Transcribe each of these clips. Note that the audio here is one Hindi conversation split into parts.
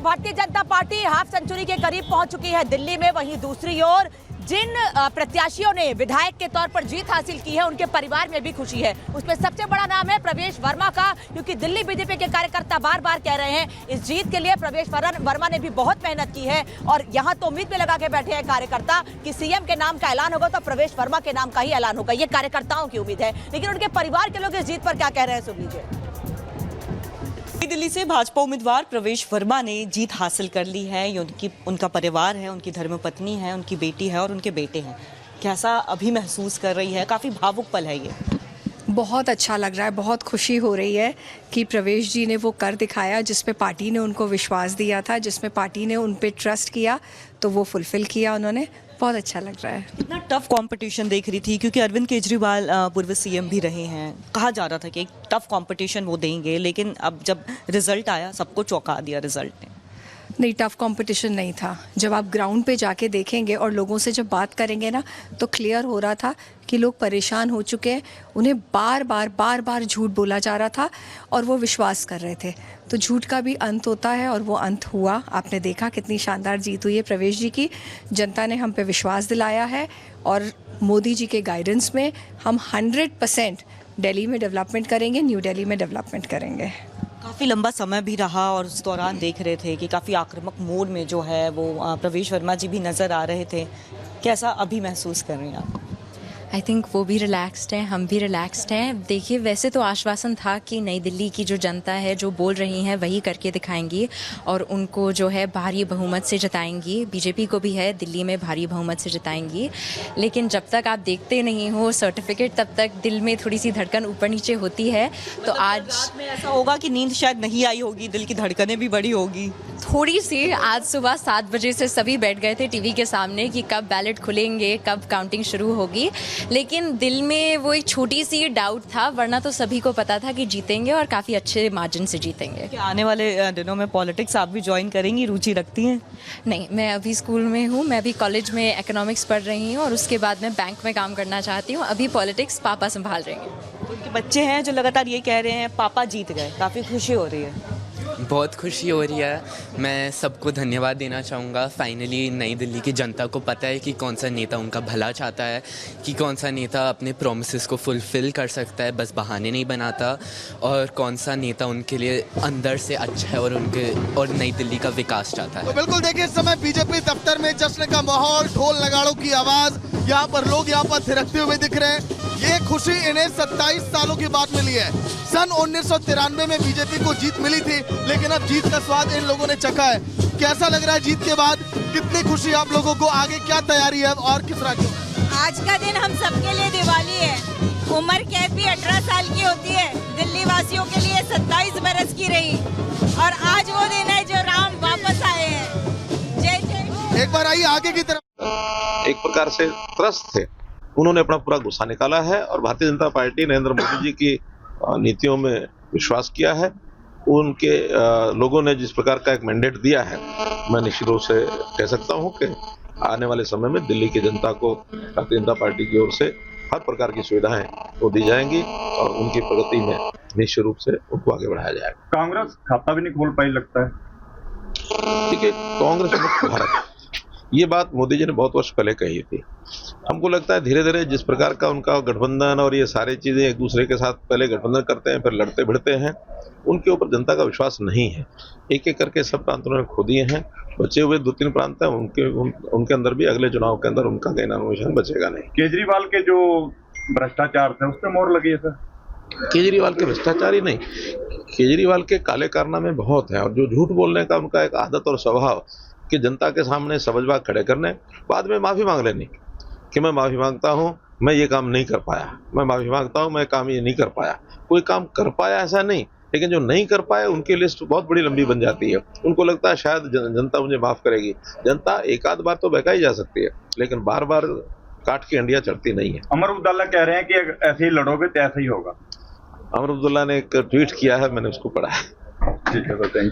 Bharatiya Janata party half century के करीब पहुंच चुकी है दिल्ली में। वहीं दूसरी ओर जिन प्रत्याशियों ने विधायक के तौर पर जीत हासिल की है उनके परिवार में भी खुशी है। उसमें सबसे बड़ा नाम है प्रवेश वर्मा का, क्योंकि दिल्ली बीजेपी के कार्यकर्ता बार बार कह रहे हैं इस जीत के लिए प्रवेश वर्मा ने भी बहुत मेहनत की है। और यहाँ तो उम्मीद भी लगा के बैठे हैं कार्यकर्ता कि सीएम के नाम का ऐलान होगा तो प्रवेश वर्मा के नाम का ही ऐलान होगा। ये कार्यकर्ताओं की उम्मीद है, लेकिन उनके परिवार के लोग इस जीत पर क्या कह रहे हैं सुन लीजिए। दिल्ली से भाजपा उम्मीदवार प्रवेश वर्मा ने जीत हासिल कर ली है। ये उनका परिवार है, उनकी धर्मपत्नी है, उनकी बेटी है और उनके बेटे हैं। कैसा अभी महसूस कर रही है? काफ़ी भावुक पल है ये। बहुत अच्छा लग रहा है, बहुत खुशी हो रही है कि प्रवेश जी ने वो कर दिखाया जिस पे पार्टी ने उनको विश्वास दिया था, जिसमें पार्टी ने उन पे ट्रस्ट किया तो वो फुलफिल किया उन्होंने। बहुत अच्छा लग रहा है। इतना टफ कंपटीशन देख रही थी क्योंकि अरविंद केजरीवाल पूर्व सीएम भी रहे हैं। कहा जा रहा था कि एक टफ कंपटीशन वो देंगे, लेकिन अब जब रिजल्ट आया सबको चौंका दिया रिजल्ट ने। नहीं, टफ कंपटीशन नहीं था। जब आप ग्राउंड पे जाके देखेंगे और लोगों से जब बात करेंगे ना तो क्लियर हो रहा था कि लोग परेशान हो चुके हैं। उन्हें बार बार झूठ बोला जा रहा था और वो विश्वास कर रहे थे। तो झूठ का भी अंत होता है और वो अंत हुआ। आपने देखा कितनी शानदार जीत हुई है प्रवेश जी की। जनता ने हम पे विश्वास दिलाया है और मोदी जी के गाइडेंस में हम 100% दिल्ली में डेवलपमेंट करेंगे, न्यू दिल्ली में डेवलपमेंट करेंगे। काफ़ी लंबा समय भी रहा और उस दौरान देख रहे थे कि काफ़ी आक्रामक मोड में जो है वो प्रवेश वर्मा जी भी नज़र आ रहे थे। कैसा अभी महसूस कर रही हैं आप? आई थिंक वो भी रिलैक्स्ड हैं, हम भी रिलैक्स्ड हैं। देखिए, वैसे तो आश्वासन था कि नई दिल्ली की जो जनता है जो बोल रही हैं वही करके दिखाएंगी और उनको जो है भारी बहुमत से जिताएंगी। बीजेपी को भी है दिल्ली में भारी बहुमत से जिताएंगी। लेकिन जब तक आप देखते नहीं हो सर्टिफिकेट तब तक दिल में थोड़ी सी धड़कन ऊपर नीचे होती है। तो आज रात में ऐसा होगा कि नींद शायद नहीं आई होगी, दिल की धड़कनें भी बड़ी होगी थोड़ी सी। आज सुबह 7 बजे से सभी बैठ गए थे टीवी के सामने कि कब बैलेट खुलेंगे, कब काउंटिंग शुरू होगी। लेकिन दिल में वो एक छोटी सी डाउट था, वरना तो सभी को पता था कि जीतेंगे और काफ़ी अच्छे मार्जिन से जीतेंगे। क्या आने वाले दिनों में पॉलिटिक्स आप भी ज्वाइन करेंगी, रुचि रखती हैं? नहीं, मैं अभी स्कूल में हूँ, मैं अभी कॉलेज में इकोनॉमिक्स पढ़ रही हूँ और उसके बाद मैं बैंक में काम करना चाहती हूँ। अभी पॉलिटिक्स पापा संभाल रहे हैं। उनके बच्चे हैं जो लगातार ये कह रहे हैं पापा जीत गए, काफ़ी खुशी हो रही है। बहुत खुशी हो रही है। मैं सबको धन्यवाद देना चाहूँगा। फाइनली नई दिल्ली की जनता को पता है कि कौन सा नेता उनका भला चाहता है, कि कौन सा नेता अपने प्रोमिसेस को फुलफ़िल कर सकता है, बस बहाने नहीं बनाता, और कौन सा नेता उनके लिए अंदर से अच्छा है और नई दिल्ली का विकास चाहता है। तो बिल्कुल देखिए, इस समय बीजेपी दफ्तर में जश्न का माहौल, ढोल नगाड़ों की आवाज़, यहाँ पर लोग यहाँ पर थिरकते हुए दिख रहे हैं। ये खुशी इन्हें 27 सालों के बाद मिली है। सन 1993 में बीजेपी को जीत मिली थी, लेकिन अब जीत का स्वाद इन लोगों ने चखा है। कैसा लग रहा है जीत के बाद? कितनी खुशी आप लोगों को? आगे क्या तैयारी है और किस राज्य में? आज का दिन हम सबके लिए दिवाली है। उम्र कैद भी 18 साल की होती है, दिल्ली वासियों के लिए 27 बरस की रही, और आज वो दिन है जो राम वापस आए हैं। जय जय। एक बार आइए आगे की तरफ। एक प्रकार से त्रस्त थे, उन्होंने अपना पूरा गुस्सा निकाला है और भारतीय जनता पार्टी नरेंद्र मोदी जी की नीतियों में विश्वास किया है। उनके लोगों ने जिस प्रकार का एक मैंडेट दिया है, मैं निश्चित रूप से कह सकता हूं कि आने वाले समय में दिल्ली की जनता को भारतीय जनता पार्टी की ओर से हर प्रकार की सुविधाएं वो दी जाएंगी और उनकी प्रगति में निश्चित रूप से उनको आगे बढ़ाया जाएगा। कांग्रेस खाता भी नहीं खोल पाई लगता है। देखिए, कांग्रेस मुक्त भारत, ये बात मोदी जी ने बहुत वर्ष पहले कही थी। हमको लगता है धीरे धीरे जिस प्रकार का उनका गठबंधन और ये सारी चीजें एक दूसरे के साथ पहले गठबंधन करते हैं, फिर लड़ते भिड़ते हैं, उनके ऊपर जनता का विश्वास नहीं है। एक एक करके सब प्रांत उन्होंने खो दिए हैं। बचे हुए 2-3 प्रांत हैं, उनके अंदर भी अगले चुनाव के अंदर उनका कहीं नामोनिशान बचेगा नहीं। केजरीवाल के जो भ्रष्टाचार थे उस पर मोहर लगी है सर? केजरीवाल के भ्रष्टाचार ही नहीं, केजरीवाल के काले कारनामे बहुत हैं, और जो झूठ बोलने का उनका एक आदत और स्वभाव कि जनता के सामने सबज बात खड़े करने, बाद में माफी मांग लेनी कि मैं माफी मांगता हूं, मैं ये काम नहीं कर पाया, मैं माफी मांगता हूं, मैं काम ये नहीं कर पाया। कोई काम कर पाया ऐसा नहीं, लेकिन जो नहीं कर पाए उनकी लिस्ट बहुत बड़ी लंबी बन जाती है। उनको लगता है शायद जनता मुझे माफ करेगी। जनता एक आध बार तो बहकाई जा सकती है, लेकिन बार बार काट की अंडिया चढ़ती नहीं है। अमर अब्दुल्ला कह रहे हैं कि ऐसे ही लड़ोगे तो ऐसा ही होगा। अमर अब्दुल्ला ने एक ट्वीट किया है, मैंने उसको पढ़ा है। ठीक है, तो थैंक यू।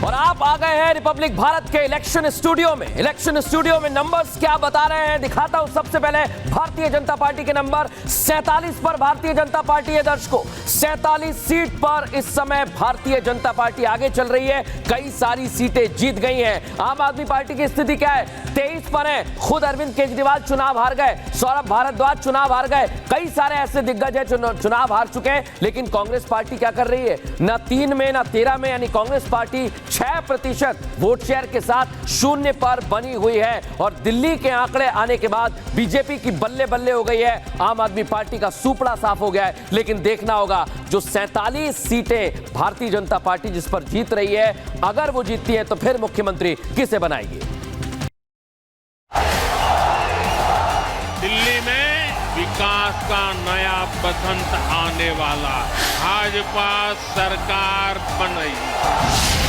और आप आप आ गए हैं रिपब्लिक भारत के इलेक्शन स्टूडियो में। इलेक्शन स्टूडियो में नंबर्स क्या बता रहे हैं दिखाता हूं। सबसे पहले भारतीय जनता पार्टी के नंबर 47 पर भारतीय जनता पार्टी है दर्शकों। 47 सीट पर इस समय भारतीय जनता पार्टी आगे चल रही है, कई सारी सीटें जीत गई हैं। आम आदमी पार्टी की स्थिति क्या है? 23 पर है, खुद अरविंद केजरीवाल चुनाव हार गए, सौरभ भारद्वाज चुनाव हार गए, कई सारे ऐसे दिग्गज है चुनाव हार चुके हैं। लेकिन कांग्रेस पार्टी क्या कर रही है? ना 3 में ना 13 में, यानी कांग्रेस पार्टी 6% वोट शेयर के साथ शून्य पर बनी हुई है। और दिल्ली के आंकड़े आने के बाद बीजेपी की बल्ले बल्ले हो गई है, आम आदमी पार्टी का सूपड़ा साफ हो गया है। लेकिन देखना होगा जो 47 सीटें भारतीय जनता पार्टी जिस पर जीत रही है, अगर वो जीतती है तो फिर मुख्यमंत्री किसे बनाएगी? दिल्ली में विकास का नया बसंत आने वाला, भाजपा सरकार बन रही है।